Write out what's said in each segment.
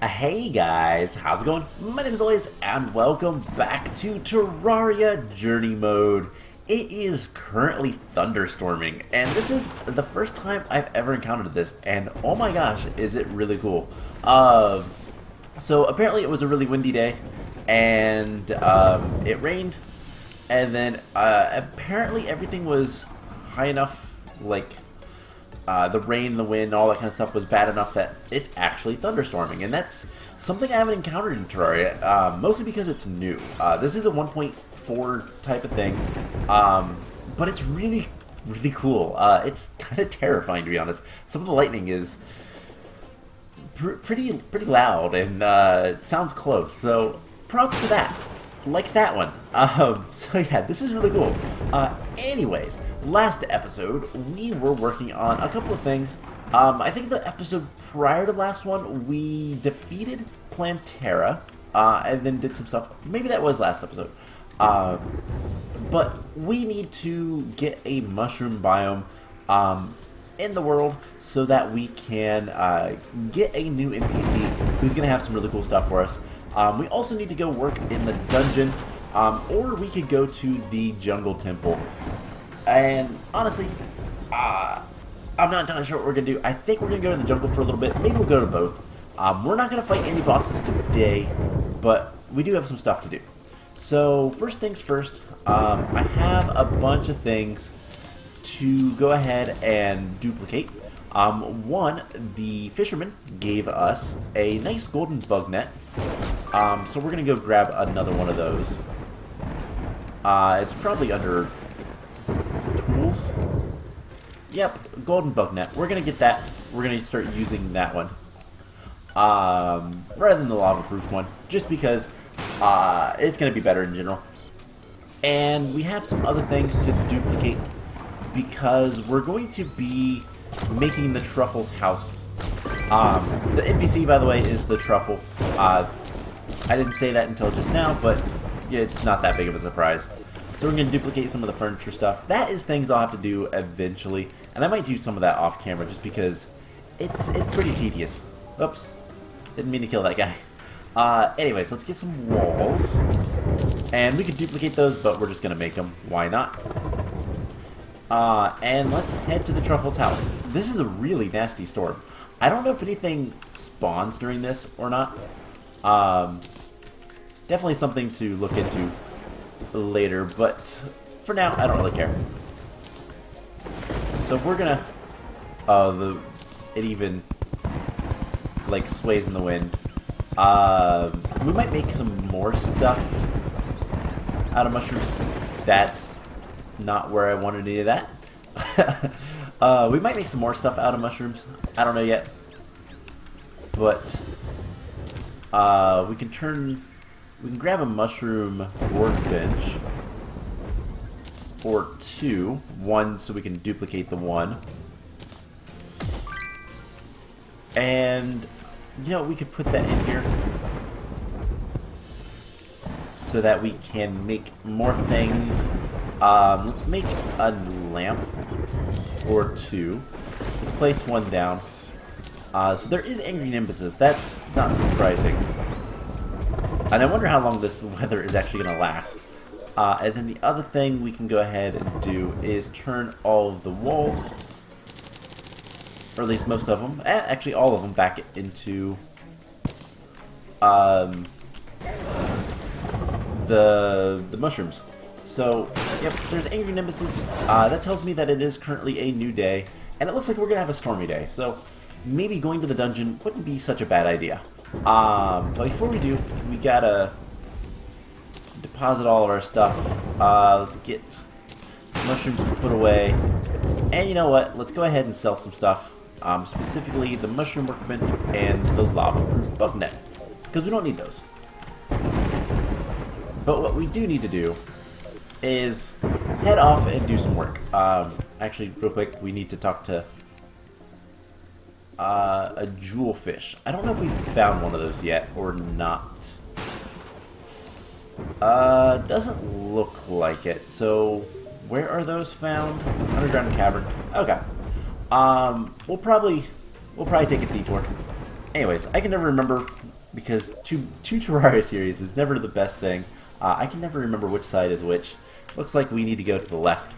Hey guys, how's it going? My name is Always, and welcome back to Terraria Journey Mode. It is currently thunderstorming, and this is the first time I've ever encountered this, and oh my gosh, is it really cool. So apparently it was a really windy day, and it rained, and then apparently everything was high enough, like the rain, the wind, all that kind of stuff was bad enough that it's actually thunderstorming, and that's something I haven't encountered in Terraria, mostly because it's new. This is a 1.4 type of thing, but it's really, really cool. It's kind of terrifying, to be honest. Some of the lightning is pretty loud and sounds close, so props to that. Like that one. So yeah, this is really cool. Anyways, last episode, we were working on a couple of things. I think the episode prior to last one, we defeated Plantera, and then did some stuff. Maybe that was last episode. But we need to get a mushroom biome in the world so that we can get a new NPC who's going to have some really cool stuff for us. We also need to go work in the dungeon, or we could go to the jungle temple. And honestly, I'm not entirely sure what we're going to do. I think we're going to go to the jungle for a little bit. Maybe we'll go to both. We're not going to fight any bosses today, but we do have some stuff to do. So first things first, I have a bunch of things to go ahead and duplicate. One, the fisherman gave us a nice golden bug net. So we're going to go grab another one of those. It's probably under tools. Yep, golden bug net. We're going to get that. We're going to start using that one. Rather than the lava-proof one. Just because it's going to be better in general. And we have some other things to duplicate. Because we're going to be making the Truffle's house. The NPC, by the way, is the Truffle. I didn't say that until just now, but it's not that big of a surprise. So we're going to duplicate some of the furniture stuff. That is things I'll have to do eventually, and I might do some of that off camera just because it's pretty tedious. Oops, didn't mean to kill that guy. Anyways, let's get some walls, and we could duplicate those, but we're just going to make them. Why not? And let's head to the Truffle's house. This is a really nasty storm. I don't know if anything spawns during this or not. Definitely something to look into later, but for now, I don't really care. So we're gonna... it even, like, sways in the wind. We might make some more stuff out of mushrooms. That's not where I wanted any of that. We might make some more stuff out of mushrooms. I don't know yet. But we can grab a mushroom workbench or two. One so we can duplicate the one. And you know, we could put that in here so that we can make more things. Let's make a lamp or two. Place one down. So there is angry nimbuses. That's not surprising. And I wonder how long this weather is actually going to last. And then the other thing we can go ahead and do is turn all of the walls, or at least most of them, actually all of them, back into the mushrooms. So, yep, there's angry nimbuses. That tells me that it is currently a new day, and it looks like we're going to have a stormy day. So maybe going to the dungeon wouldn't be such a bad idea. But before we do, we gotta deposit all of our stuff. Let's get mushrooms put away. And you know what? Let's go ahead and sell some stuff. Specifically the mushroom workbench and the lava-proof bug net. Because we don't need those. But what we do need to do is head off and do some work. Actually, real quick, we need to talk to a jewelfish. I don't know if we found one of those yet or not. Doesn't look like it. So, where are those found? Underground cavern. Okay. We'll probably take a detour. Anyways, I can never remember, because two Terraria series is never the best thing. I can never remember which side is which. Looks like we need to go to the left.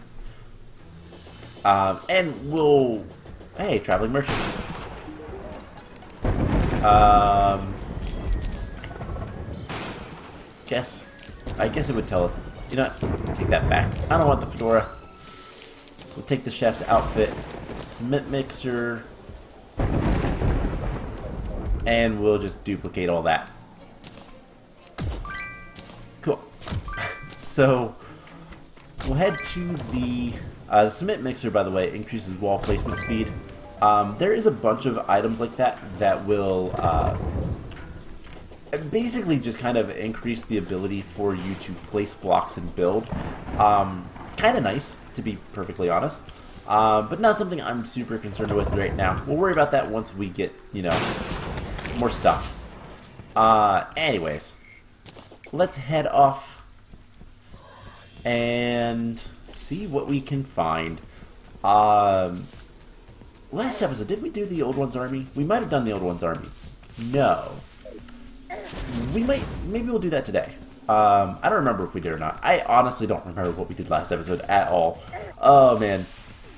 And we'll... Hey, traveling merchant. I guess it would tell us. You know what? Take that back. I don't want the fedora. We'll take the chef's outfit, cement mixer, and we'll just duplicate all that. Cool. So we'll head to the cement mixer, by the way, increases wall placement speed. There is a bunch of items like that that will basically just kind of increase the ability for you to place blocks and build. Kind of nice, to be perfectly honest. But not something I'm super concerned with right now. We'll worry about that once we get, you know, more stuff. Anyways, let's head off and see what we can find. Last episode, did we do the Old One's Army? We might have done the Old One's Army. No. Maybe we'll do that today. I don't remember if we did or not. I honestly don't remember what we did last episode at all. Oh man,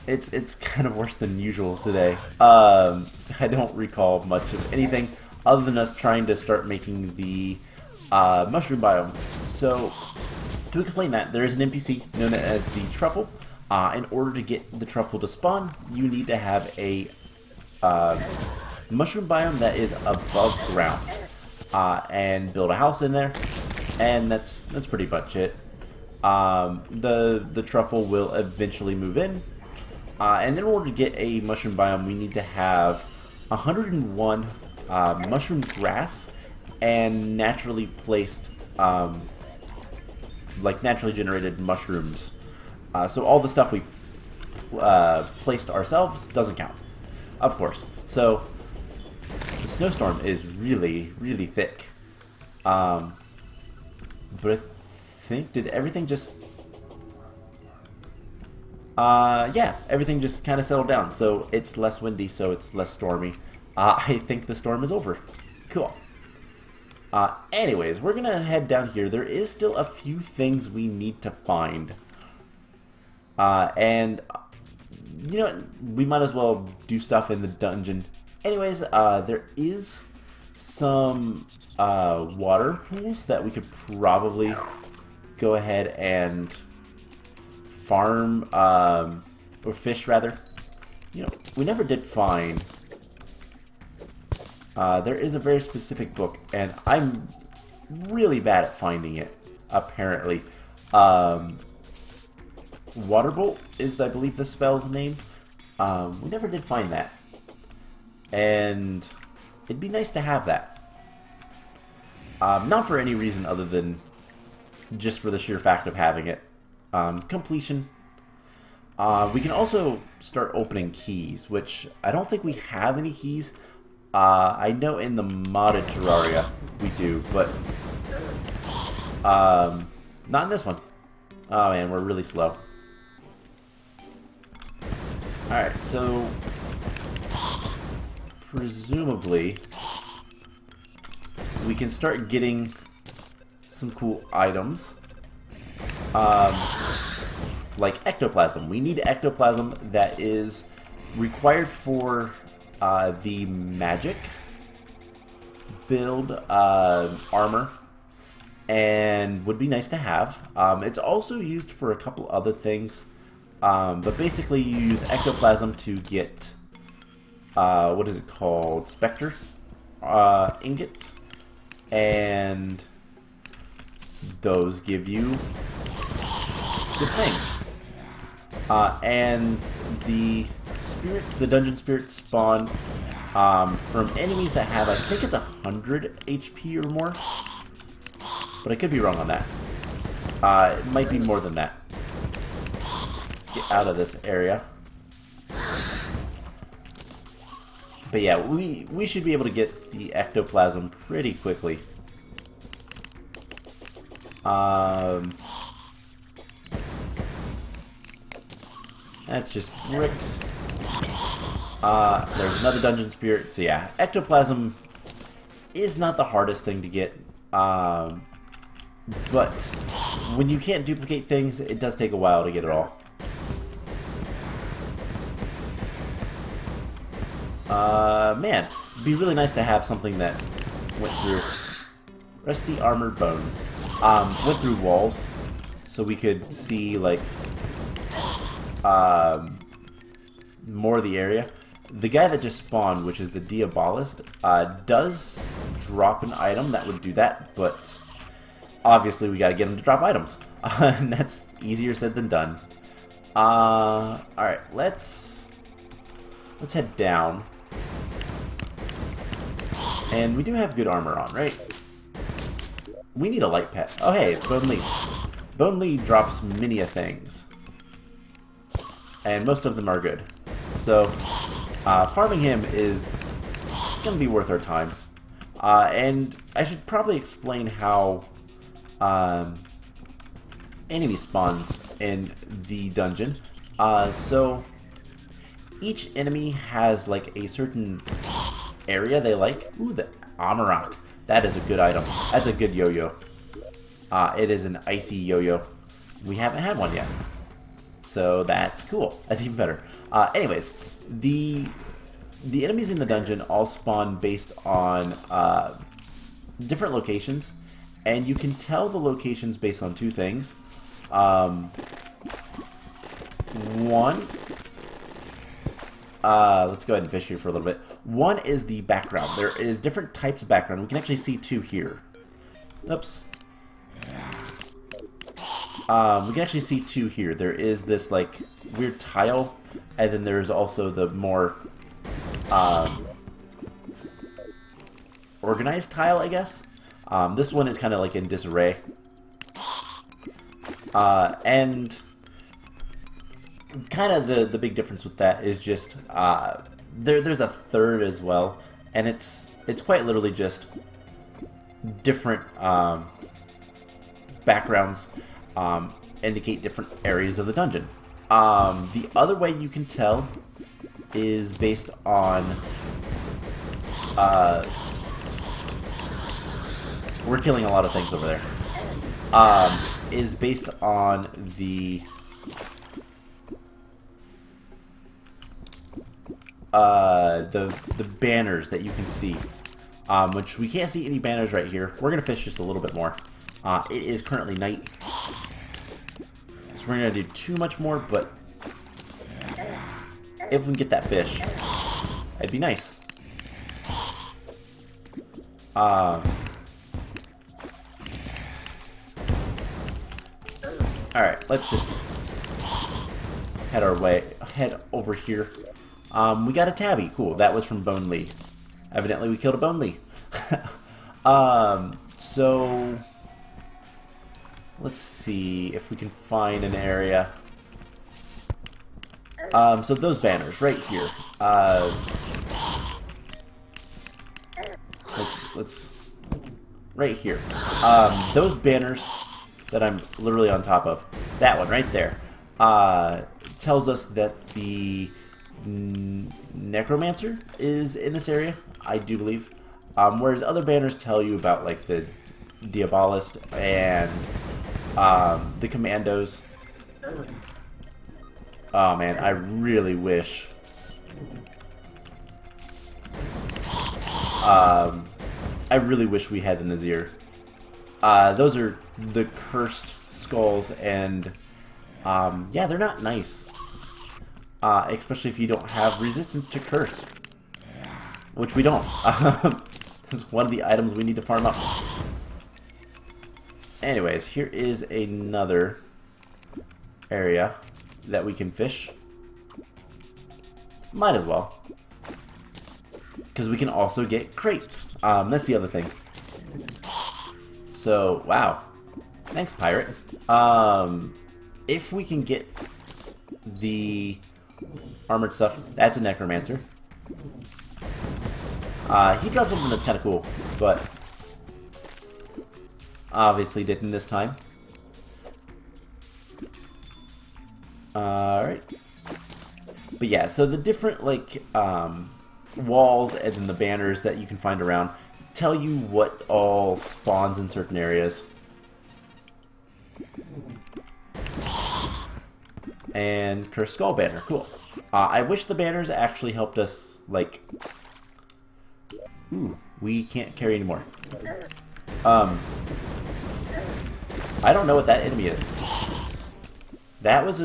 it's kind of worse than usual today. I don't recall much of anything other than us trying to start making the mushroom biome. So to explain that, there is an NPC known as the truffle. In order to get the truffle to spawn, you need to have a mushroom biome that is above ground. And build a house in there, and that's pretty much it. The truffle will eventually move in, and in order to get a mushroom biome, we need to have 101 mushroom grass and naturally placed, like naturally generated mushrooms. So all the stuff we placed ourselves doesn't count, of course. So the snowstorm is really, really thick. But I think, did everything just... yeah, everything just kind of settled down. So it's less windy, so it's less stormy. I think the storm is over. Cool. Anyways, we're going to head down here. There is still a few things we need to find. And, you know, we might as well do stuff in the dungeon. Anyways, there is some water pools that we could probably go ahead and farm, or fish rather. You know, we never did find. There is a very specific book, and I'm really bad at finding it, apparently. Waterbolt is, I believe, the spell's name. We never did find that. And it'd be nice to have that. Not for any reason other than just for the sheer fact of having it. Completion. We can also start opening keys, which I don't think we have any keys. I know in the modded Terraria we do, but not in this one. Oh man, we're really slow. Alright, so presumably we can start getting some cool items, like ectoplasm. We need ectoplasm that is required for the magic build armor, and would be nice to have. It's also used for a couple other things, but basically you use ectoplasm to get what is it called? Spectre ingots, and those give you good things. And the spirits, the dungeon spirits, spawn from enemies that have, I think it's 100 HP or more, but I could be wrong on that. It might be more than that. Let's get out of this area. But yeah, we should be able to get the ectoplasm pretty quickly. That's just bricks. There's another dungeon spirit. So yeah, ectoplasm is not the hardest thing to get, but when you can't duplicate things, it does take a while to get it all. Man, it'd be really nice to have something that went through rusty armored bones. Went through walls, so we could see like more of the area. The guy that just spawned, which is the Diabolist, does drop an item that would do that, but obviously we gotta get him to drop items. And that's easier said than done. Alright, let's head down. And we do have good armor on, right? We need a light pet. Oh hey, Bone Lee. Bone Lee drops many a things. And most of them are good. So, farming him is going to be worth our time. And I should probably explain how enemy spawns in the dungeon. So, each enemy has like a certain area they like. Ooh, the Amarok. That is a good item. That's a good yo-yo. It is an icy yo-yo. We haven't had one yet. So that's cool. That's even better. Anyways, the enemies in the dungeon all spawn based on different locations, and you can tell the locations based on two things. One, let's go ahead and fish here for a little bit. One is the background. There is different types of background. We can actually see two here. Oops. We can actually see two here. There is this like weird tile, and then there's also the more organized tile, I guess. This one is kind of like in disarray. And kind of the big difference with that is just there's a third as well, and it's quite literally just different backgrounds indicate different areas of the dungeon. The other way you can tell is based on we're killing a lot of things over there. Is based on the banners that you can see, which we can't see any banners right here. We're gonna fish just a little bit more. It is currently night, so we're gonna do too much more, but if we can get that fish, it'd be nice. Alright, let's just head over here. We got a tabby. Cool. That was from Bone Lee. Evidently we killed a Bone Lee. So let's see if we can find an area. So those banners right here. Let's right here. Those banners that I'm literally on top of. That one right there. Tells us that the Necromancer is in this area, I do believe. Whereas other banners tell you about like the Diabolist and the Commandos. Oh man, I really wish we had the Nazir. Those are the cursed skulls, and yeah, they're not nice. Especially if you don't have resistance to curse, which we don't. It's one of the items we need to farm up. Anyways, here is another area that we can fish. Might as well, because we can also get crates. That's the other thing. So, wow. Thanks, pirate. If we can get the armored stuff, that's a Necromancer. He dropped something that's kind of cool, but obviously didn't this time. Alright. But yeah, so the different, like, walls and then the banners that you can find around tell you what all spawns in certain areas. And Cursed Skull banner, cool. I wish the banners actually helped us, like... Ooh, we can't carry anymore. I don't know what that enemy is. That was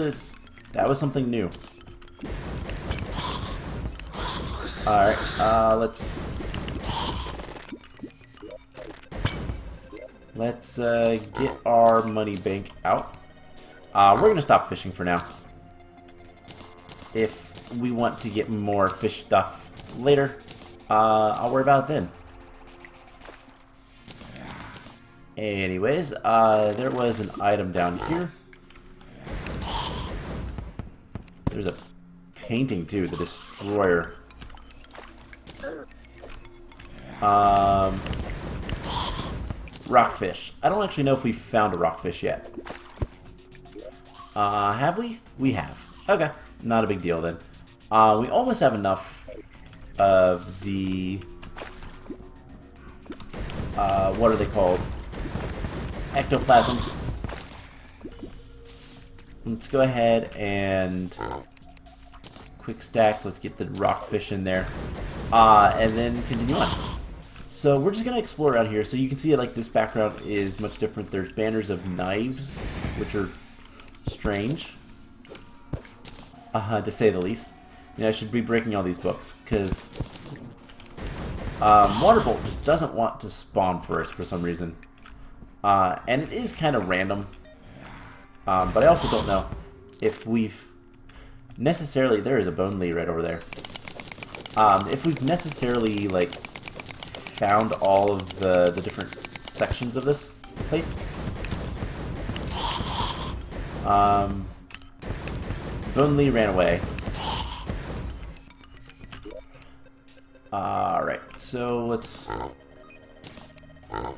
something new. Alright, let's get our money bank out. We're gonna stop fishing for now. If we want to get more fish stuff later, I'll worry about it then. Anyways, there was an item down here. There's a painting too, the Destroyer. Rockfish. I don't actually know if we found a rockfish yet. Have we? We have. Okay, not a big deal then. We almost have enough of the... what are they called? Ectoplasms. Let's go ahead and... quick stack. Let's get the rockfish in there. And then continue on. So we're just going to explore around here. So you can see like this background is much different. There's banners of knives, which are strange, to say the least. I should be breaking all these books, because Waterbolt just doesn't want to spawn first for some reason. And it is kind of random. But I also don't know if we've necessarily... There is a Bone Lee right over there. If we've necessarily, like, found all of the different sections of this place. Bone Lee ran away. Alright, so let's... Oh,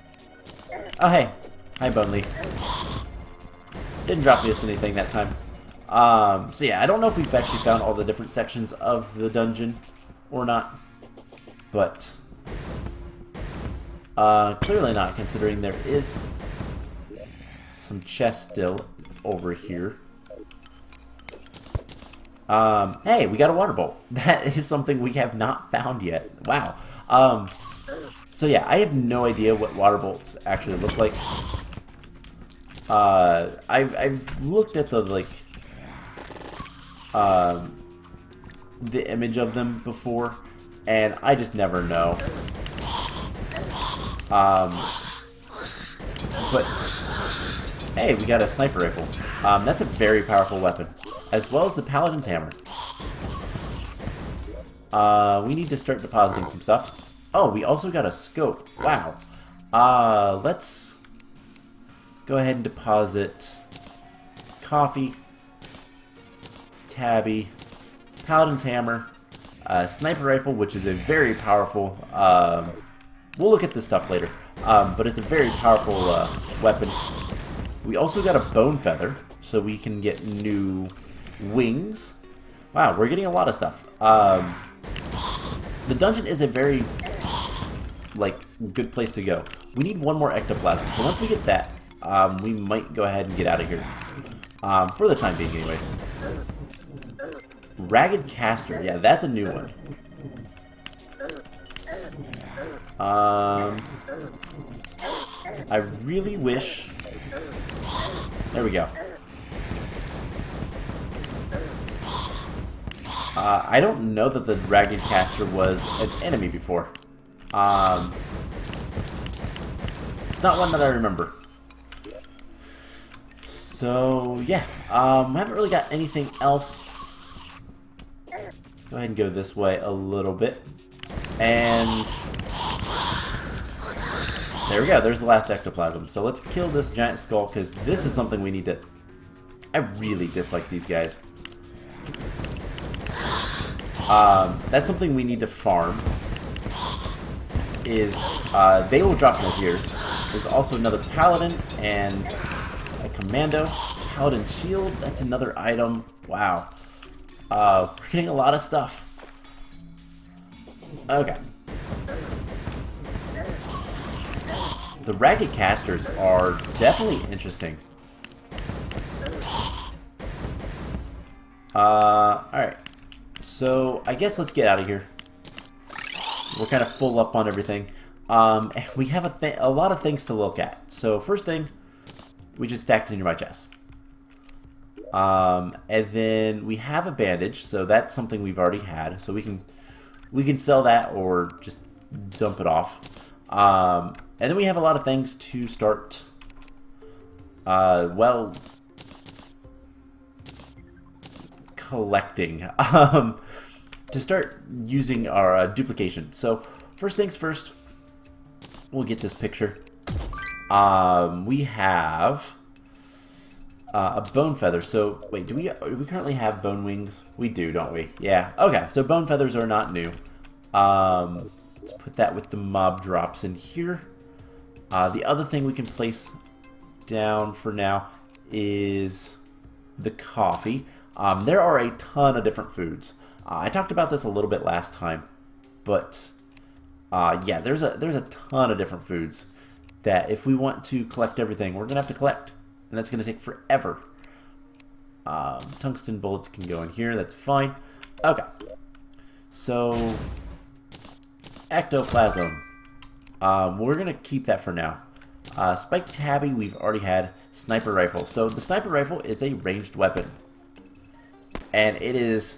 hey. Hi, Bone Lee. Didn't drop us anything that time. So yeah, I don't know if we've actually found all the different sections of the dungeon or not. But... clearly not, considering there is some chests still over here. Hey, we got a water bolt. That is something we have not found yet. Wow. So yeah, I have no idea what water bolts actually look like. I've looked at the, like, the image of them before, and I just never know. But hey, we got a sniper rifle. That's a very powerful weapon, as well as the Paladin's hammer. We need to start depositing some stuff. Oh, we also got a scope. Wow. Let's go ahead and deposit coffee, tabby, Paladin's hammer, sniper rifle, which is a very powerful... we'll look at this stuff later, but it's a very powerful weapon. We also got a bone feather, so we can get new wings. Wow, we're getting a lot of stuff. The dungeon is a very, like, good place to go. We need one more ectoplasm, so once we get that, we might go ahead and get out of here. For the time being, anyways. Ragged Caster, yeah, that's a new one. I really wish... There we go. I don't know that the Ragged Caster was an enemy before. It's not one that I remember. So, yeah. I haven't really got anything else. Let's go ahead and go this way a little bit. And... there we go, there's the last ectoplasm. So let's kill this giant skull, because this is something we need to... I really dislike these guys. That's something we need to farm. Is, they will drop no gears. There's also another paladin and a commando. Paladin shield, that's another item. Wow. We're getting a lot of stuff. Okay. The ragged casters are definitely interesting. Alright. So, I guess let's get out of here. We're kind of full up on everything. We have a lot of things to look at. So, first thing, we just stacked it into my chest. And then we have a bandage, so that's something we've already had. So we can sell that or just dump it off. And then we have a lot of things to start, well, collecting. To start using our duplication. So first things first, we'll get this picture. We have a bone feather. So wait, do we currently have bone wings? We do, don't we? Yeah. Okay. So bone feathers are not new. Let's put that with the mob drops in here. The other thing we can place down for now is the coffee. There are a ton of different foods. I talked about this a little bit last time, but yeah, there's a ton of different foods that if we want to collect everything, we're gonna have to collect, and that's gonna take forever. Tungsten bullets can go in here. That's fine. Okay, so ectoplasm. We're gonna keep that for now. Spike tabby we've already had. Sniper rifle. So the sniper rifle is a ranged weapon, and it is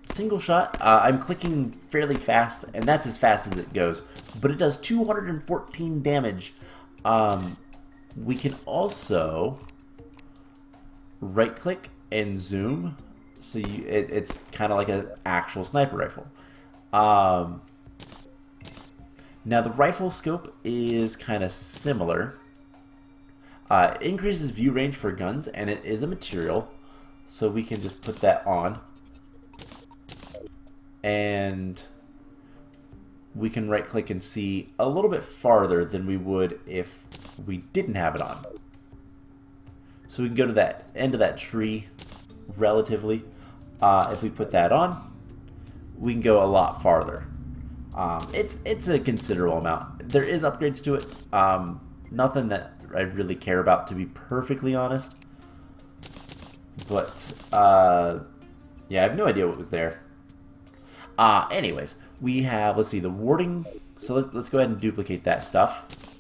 single shot. I'm clicking fairly fast, and that's as fast as it goes, but it does 214 damage. We can also right click and zoom, so it's kind of like an actual sniper rifle. Now the rifle scope is kind of similar. It increases view range for guns, and it is a material, so we can just put that on, and we can right click and see a little bit farther than we would if we didn't have it on. So we can go to that end of that tree relatively. If we put that on, we can go a lot farther. It's a considerable amount. There is upgrades to it. Nothing that I really care about, to be perfectly honest. But yeah, I have no idea what was there. Anyways, we have, let's see, the warding. So let's go ahead and duplicate that stuff.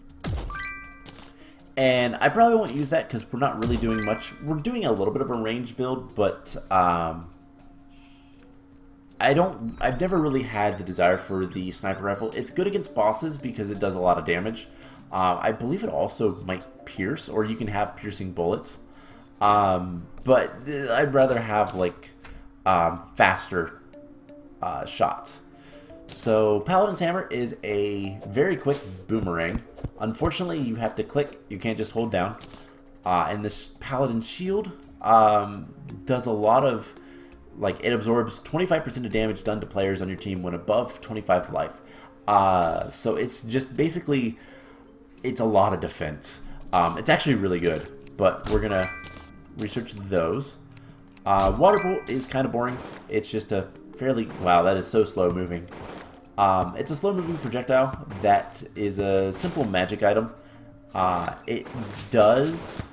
And I probably won't use that because we're not really doing much. We're doing a little bit of a range build, but I've never really had the desire for the sniper rifle. It's good against bosses because it does a lot of damage. I believe it also might pierce, or you can have piercing bullets. But I'd rather have like faster shots. So Paladin's Hammer is a very quick boomerang. Unfortunately, you have to click. You can't just hold down. And this Paladin Shield does a lot of, like, it absorbs 25% of damage done to players on your team when above 25 life. So it's just basically, it's a lot of defense. It's actually really good, but we're gonna research those. Water Bolt is kind of boring. It's just a fairly, wow, that is so slow moving. It's a slow moving projectile that is a simple magic item. It does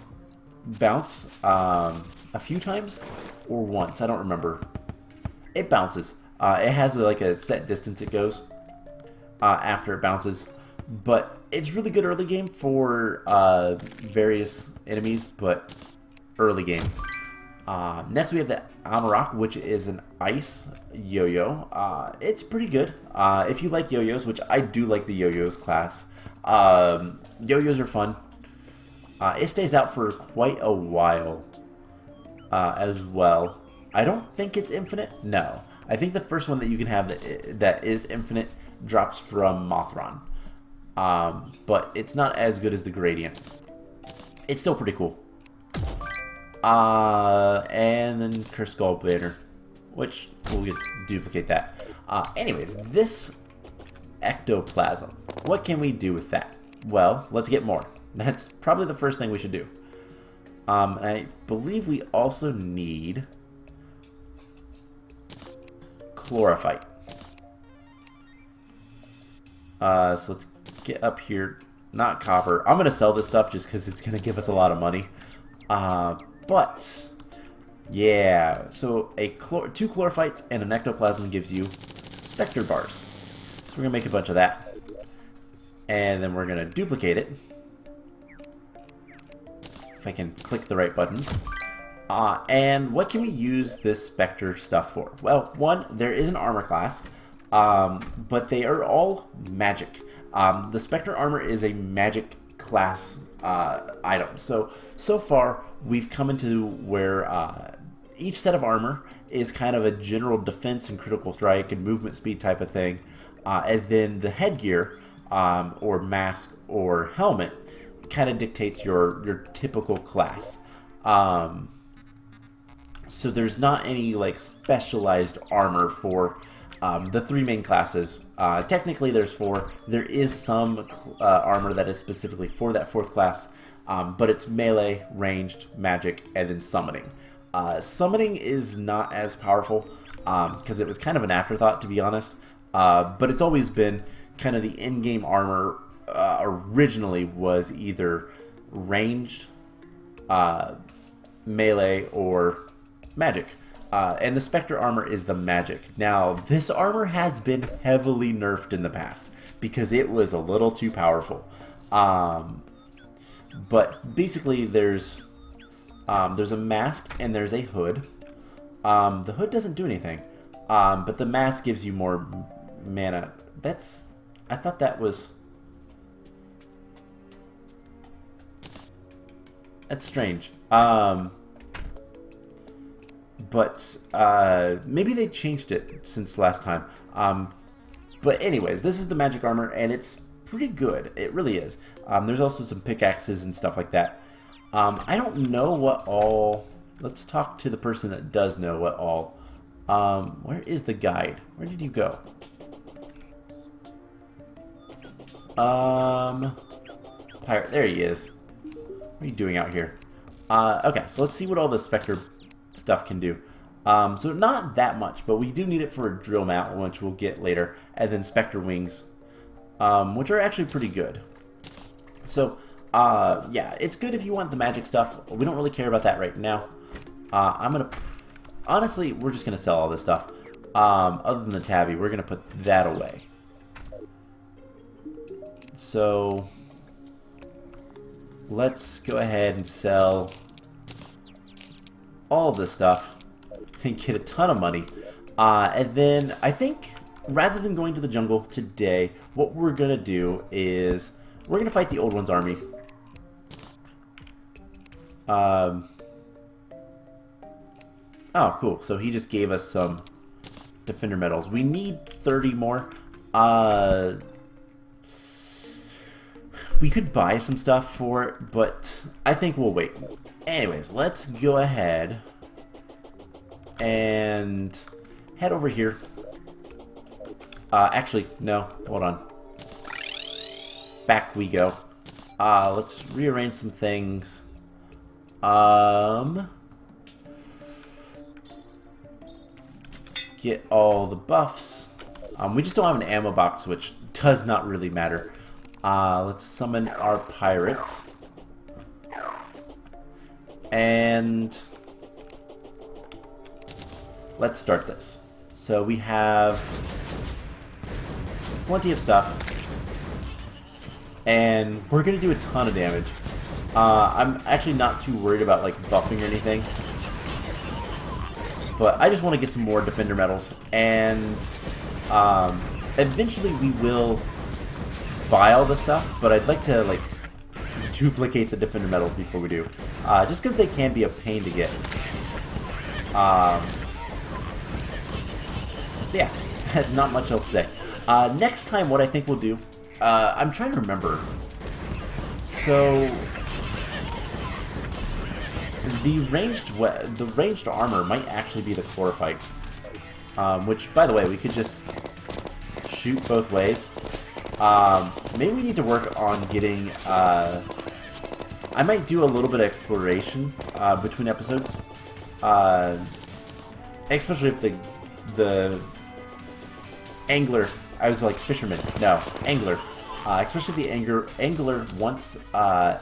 bounce a few times or once, I don't remember. It bounces. It has like a set distance it goes after it bounces, but it's really good early game for various enemies, but early game. Next we have the Amarok, which is an ice yo-yo. It's pretty good. If you like yo-yos, which I do like the yo-yos class. Yo-yos are fun. It stays out for quite a while as well. I don't think it's infinite. No. I think the first one that you can have that is infinite drops from Mothron. But it's not as good as the Gradient. It's still pretty cool. And then Cursed Gallbladder, which we'll just duplicate that. Anyways, this ectoplasm, what can we do with that? Well, let's get more. That's probably the first thing we should do. I believe we also need chlorophyte. So let's get up here. Not copper. I'm going to sell this stuff just because it's going to give us a lot of money. But, yeah. So two chlorophytes and an ectoplasm gives you Spectre bars. So we're going to make a bunch of that. And then we're going to duplicate it. If I can click the right buttons. And what can we use this Spectre stuff for? Well, one, there is an armor class. But they are all magic. The Spectre armor is a magic class item. So far, we've come into where each set of armor is kind of a general defense and critical strike and movement speed type of thing. And then the headgear, or mask or helmet, kind of dictates your typical class. So there's not any like specialized armor for the three main classes. Technically there's four. There is some armor that is specifically for that fourth class, but it's melee, ranged, magic, and then summoning. Summoning is not as powerful because it was kind of an afterthought, to be honest, but it's always been kind of the in-game armor. Originally was either ranged, melee, or magic. And the Spectre armor is the magic. Now, this armor has been heavily nerfed in the past because it was a little too powerful. But basically, there's a mask and there's a hood. The hood doesn't do anything, but the mask gives you more mana. I thought that was... That's strange. But maybe they changed it since last time. But anyways, this is the magic armor, and it's pretty good. It really is. There's also some pickaxes and stuff like that. I don't know what all... Let's talk to the person that does know what all. Where is the guide? Where did you go? Pirate, there he is. What are you doing out here? Okay, so let's see what all the Spectre stuff can do. So not that much, but we do need it for a drill mount, which we'll get later, and then Spectre wings, which are actually pretty good. So yeah, it's good if you want the magic stuff. We don't really care about that right now. Honestly, we're just gonna sell all this stuff. Other than the tabby, we're gonna put that away. So let's go ahead and sell all of this stuff and get a ton of money. And then I think rather than going to the jungle today, what we're going to do is we're going to fight the Old One's army. Oh, cool. So he just gave us some defender medals. We need 30 more. We could buy some stuff for it, but I think we'll wait. Anyways, let's go ahead and head over here. Actually, no, hold on. Back we go. Let's rearrange some things. Let's get all the buffs. We just don't have an ammo box, which does not really matter. Let's summon our pirates. And let's start this. So we have plenty of stuff. And we're going to do a ton of damage. I'm actually not too worried about like buffing or anything. But I just want to get some more defender medals. And eventually we will buy all this stuff, but I'd like to like duplicate the defender medals before we do, just because they can be a pain to get. So yeah, not much else to say. Next time, what I think we'll do, I'm trying to remember. So the ranged armor might actually be the chlorophyte, which, by the way, we could just shoot both ways. Maybe we need to work on getting, I might do a little bit of exploration, between episodes, especially if the angler I was like fisherman. No, angler. Especially the angler wants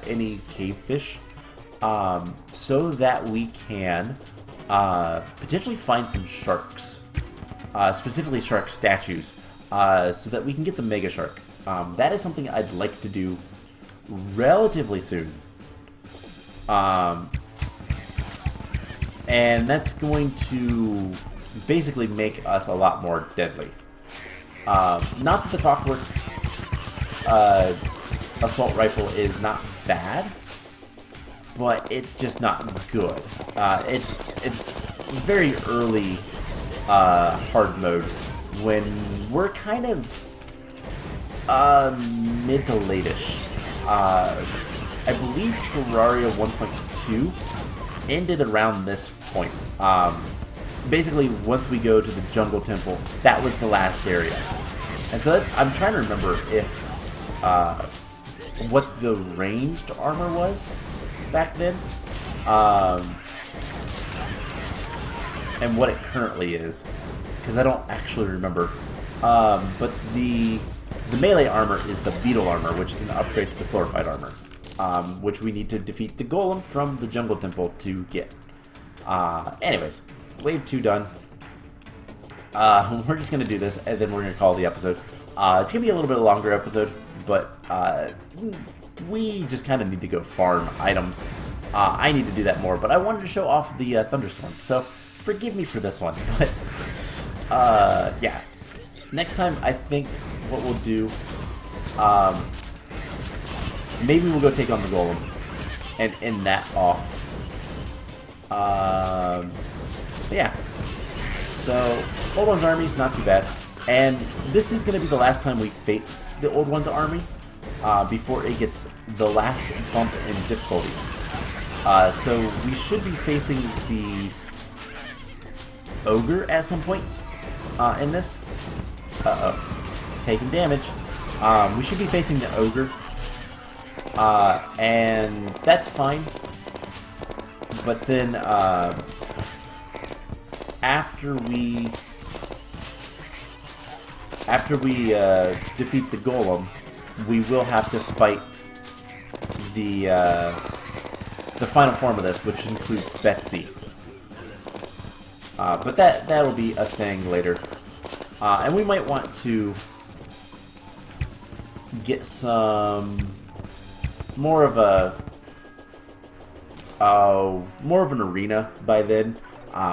any cave fish, so that we can potentially find some sharks, specifically shark statues, so that we can get the mega shark. That is something I'd like to do relatively soon. And that's going to basically make us a lot more deadly. Not that the clockwork assault rifle is not bad, but it's just not good. It's very early hard mode when we're kind of mid to late-ish. I believe Terraria 1.2 ended around this point. Basically, once we go to the jungle temple, that was the last area. And so I'm trying to remember if what the ranged armor was back then, and what it currently is, because I don't actually remember. But the melee armor is the beetle armor, which is an upgrade to the glorified armor, which we need to defeat the golem from the jungle temple to get. Anyways, wave 2 done. We're just going to do this, and then we're going to call the episode. It's going to be a little bit longer episode, but we just kind of need to go farm items. I need to do that more, but I wanted to show off the thunderstorm, so forgive me for this one. But yeah, next time I think what we'll do, maybe we'll go take on the golem and end that off. Yeah. So, Old One's army is not too bad. And this is going to be the last time we face the Old One's army before it gets the last bump in difficulty. So we should be facing the Ogre at some point in this. Uh-oh. Taking damage. We should be facing the Ogre. And that's fine. But then after we defeat the golem, we will have to fight the final form of this, which includes Betsy. But that'll be a thing later, and we might want to get some more of an arena by then.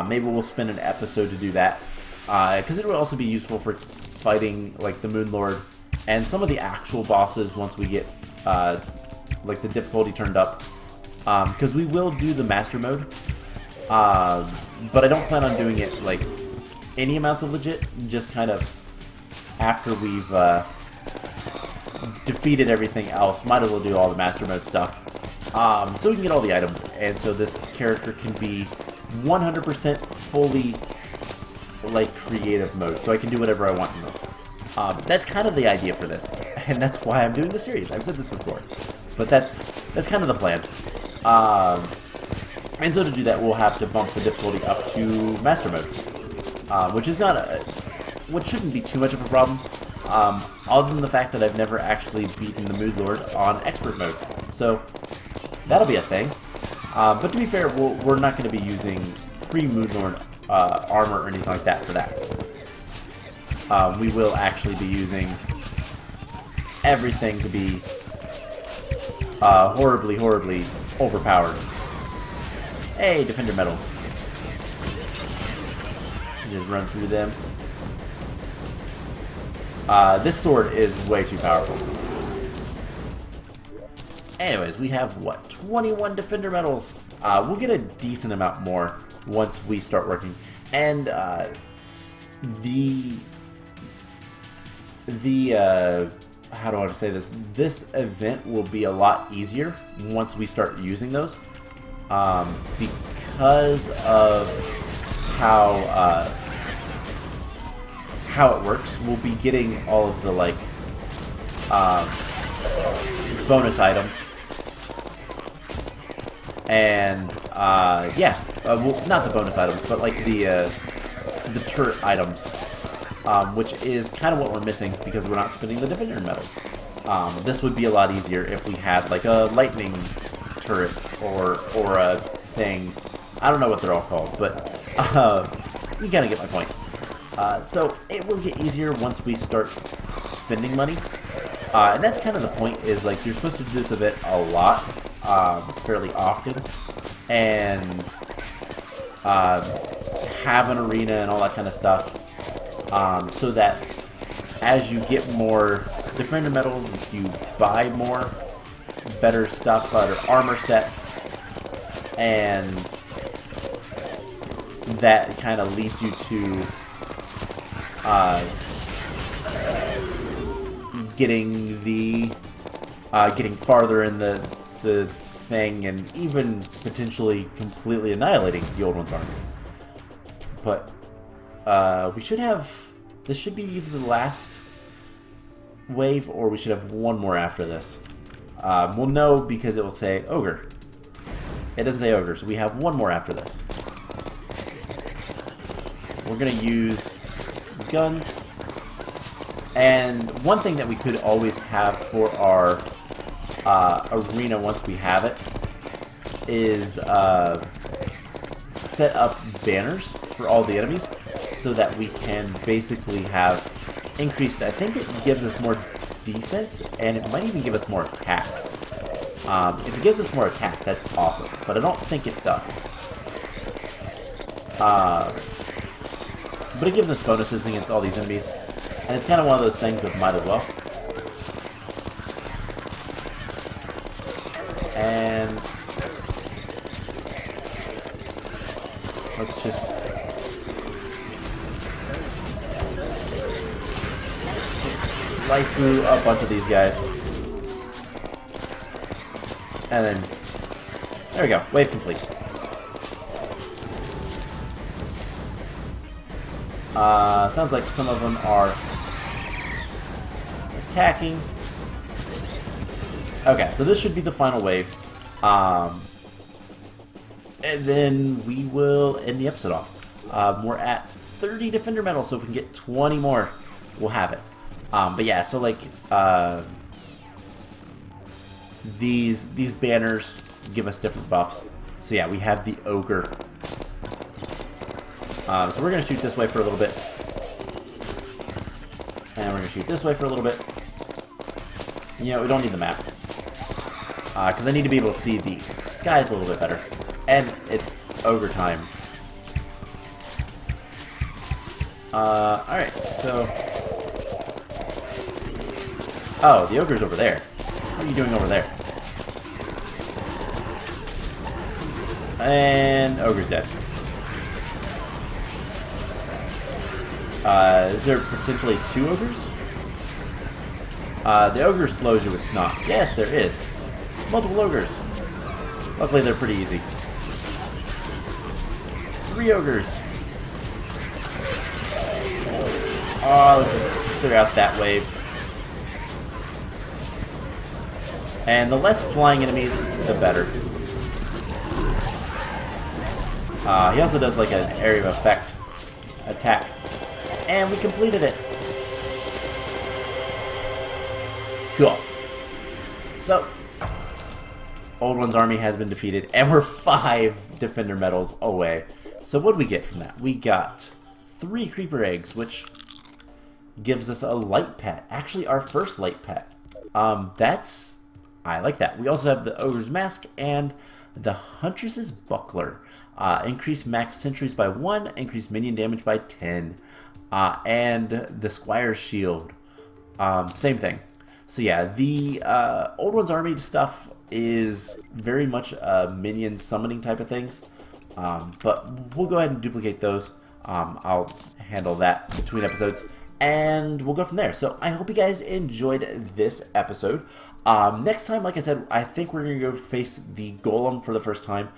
Maybe we'll spend an episode to do that, because it will also be useful for fighting like the Moon Lord and some of the actual bosses once we get like the difficulty turned up. Because we will do the master mode, but I don't plan on doing it like any amounts of legit. Just kind of after we've defeated everything else, might as well do all the master mode stuff. So we can get all the items, and so this character can be 100% fully like creative mode, so I can do whatever I want in this. That's kind of the idea for this, and that's why I'm doing the series. I've said this before, but that's kind of the plan. And so to do that, we'll have to bump the difficulty up to master mode, which is what shouldn't be too much of a problem. Other than the fact that I've never actually beaten the Moon Lord on expert mode, so that'll be a thing. But to be fair, we're not going to be using pre-Moon Lord armor or anything like that for that. We will actually be using everything to be horribly, horribly overpowered. Hey, Defender medals. Just run through them. This sword is way too powerful. Anyways, we have, what, 21 Defender medals. We'll get a decent amount more once we start working. And how do I want to say this? This event will be a lot easier once we start using those, because of how it works. We'll be getting all of the like bonus items, and yeah, well, not the bonus items, but like the turret items which is kind of what we're missing because we're not spending the Defender medals. This would be a lot easier if we had like a lightning turret or a thing. I don't know what they're all called, but you kind of get my point. So it will get easier once we start spending money. And that's kind of the point, is like you're supposed to do this event a lot, fairly often, and have an arena and all that kind of stuff, so that as you get more Defender medals, you buy more better stuff, better armor sets, and that kind of leads you to getting farther in the thing, and even potentially completely annihilating the Old One's army. But we should have, this should be either the last wave or we should have one more after this. We'll know because it will say Ogre. It doesn't say Ogre, so we have one more after this. We're going to use guns. And one thing that we could always have for our arena once we have it is set up banners for all the enemies so that we can basically have increased, I think it gives us more defense, and it might even give us more attack. If it gives us more attack, that's awesome, but I don't think it does. But it gives us bonuses against all these enemies, and it's kind of one of those things that might as well. And let's just slice through a bunch of these guys. And then, there we go, wave complete. Sounds like some of them are attacking. Okay, so this should be the final wave. And then we will end the episode off. We're at 30 Defender medals, so if we can get 20 more, we'll have it. But yeah, so like, these banners give us different buffs. So yeah, we have the Ogre. So we're going to shoot this way for a little bit. And we're going to shoot this way for a little bit. You know, we don't need the map. Because I need to be able to see the skies a little bit better. And it's Ogre time. Alright, so... Oh, the Ogre's over there. What are you doing over there? And Ogre's dead. Is there potentially 2 Ogres? The Ogre slows you with Snot. Yes, there is. Multiple Ogres. Luckily, they're pretty easy. 3 Ogres. Oh, let's just clear out that wave. And the less flying enemies, the better. He also does like an area of effect attack. And we completed it. Cool. So, Old One's army has been defeated, and we're 5 Defender medals away. So what did we get from that? We got 3 Creeper eggs, which gives us a light pet. Actually, our first light pet. I like that. We also have the Ogre's Mask and the Huntress's Buckler. Increase max sentries by 1, increase minion damage by 10. And the Squire's Shield. Same thing. So yeah, the Old One's Army stuff is very much minion summoning type of things. But we'll go ahead and duplicate those. I'll handle that between episodes. And we'll go from there. So I hope you guys enjoyed this episode. Next time, like I said, I think we're going to go face the Golem for the first time.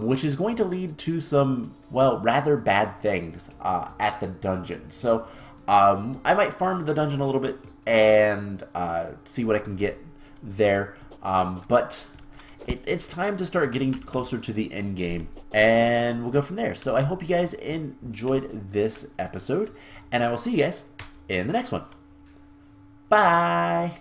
Which is going to lead to some, well, rather bad things at the dungeon. So I might farm the dungeon a little bit and see what I can get there. But it's time to start getting closer to the end game, and we'll go from there. So I hope you guys enjoyed this episode, and I will see you guys in the next one. Bye!